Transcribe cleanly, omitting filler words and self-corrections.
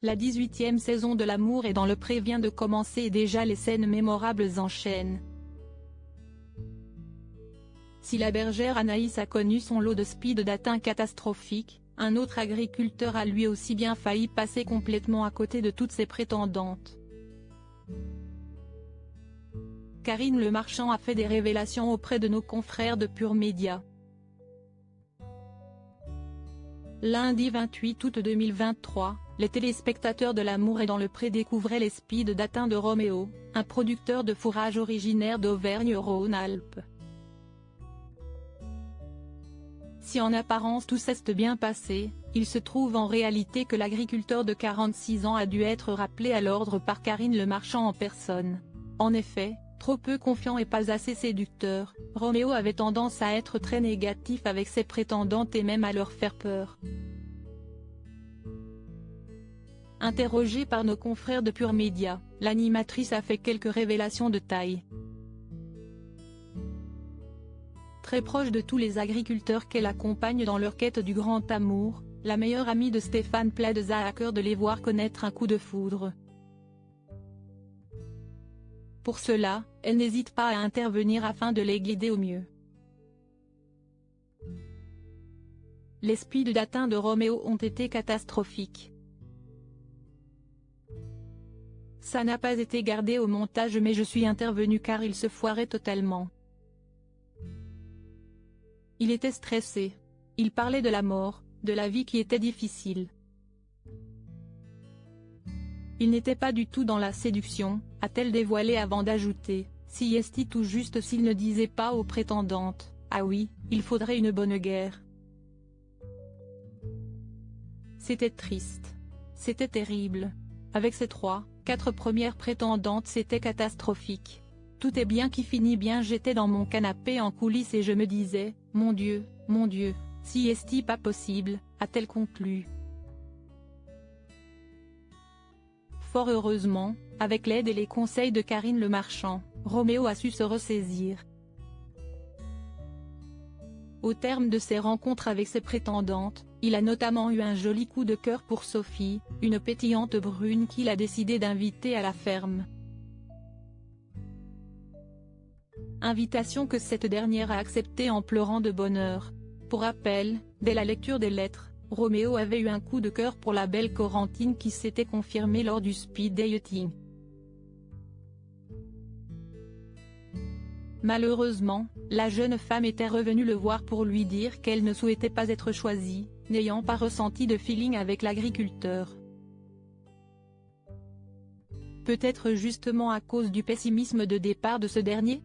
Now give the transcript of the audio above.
La 18e saison de L'amour est dans le pré vient de commencer et déjà les scènes mémorables enchaînent. Si la bergère Anaïs a connu son lot de speed dating catastrophiques, un autre agriculteur a lui aussi bien failli passer complètement à côté de toutes ses prétendantes. Karine Le Marchand a fait des révélations auprès de nos confrères de Pure Média. Lundi 28 août 2023, les téléspectateurs de L'amour est dans le pré découvraient les speed dating de Roméo, un producteur de fourrage originaire d'Auvergne-Rhône-Alpes. Si en apparence tout s'est bien passé, il se trouve en réalité que l'agriculteur de 46 ans a dû être rappelé à l'ordre par Karine Le Marchand en personne. En effet, trop peu confiant et pas assez séducteur, Roméo avait tendance à être très négatif avec ses prétendantes et même à leur faire peur. Interrogée par nos confrères de Pure Média, l'animatrice a fait quelques révélations de taille. Très proche de tous les agriculteurs qu'elle accompagne dans leur quête du grand amour, la meilleure amie de Stéphane Plaza a à cœur de les voir connaître un coup de foudre. Pour cela, elle n'hésite pas à intervenir afin de les guider au mieux. Les speed dating de Roméo ont été catastrophiques. Ça n'a pas été gardé au montage mais je suis intervenu car il se foirait totalement. Il était stressé. Il parlait de la mort, de la vie qui était difficile. Il n'était pas du tout dans la séduction, a-t-elle dévoilé avant d'ajouter, si est tout juste s'il ne disait pas aux prétendantes, ah oui, il faudrait une bonne guerre. C'était triste. C'était terrible. Avec ses 3-4 premières prétendantes c'était catastrophique. Tout est bien qui finit bien. J'étais dans mon canapé en coulisses et je me disais, mon Dieu, si est pas possible, a-t-elle conclu. Fort heureusement, avec l'aide et les conseils de Karine Le Marchand, Roméo a su se ressaisir. Au terme de ses rencontres avec ses prétendantes, il a notamment eu un joli coup de cœur pour Sophie, une pétillante brune qu'il a décidé d'inviter à la ferme. Invitation que cette dernière a acceptée en pleurant de bonheur. Pour rappel, dès la lecture des lettres, Roméo avait eu un coup de cœur pour la belle Corentine qui s'était confirmée lors du speed dating. Malheureusement, la jeune femme était revenue le voir pour lui dire qu'elle ne souhaitait pas être choisie, n'ayant pas ressenti de feeling avec l'agriculteur. Peut-être justement à cause du pessimisme de départ de ce dernier ?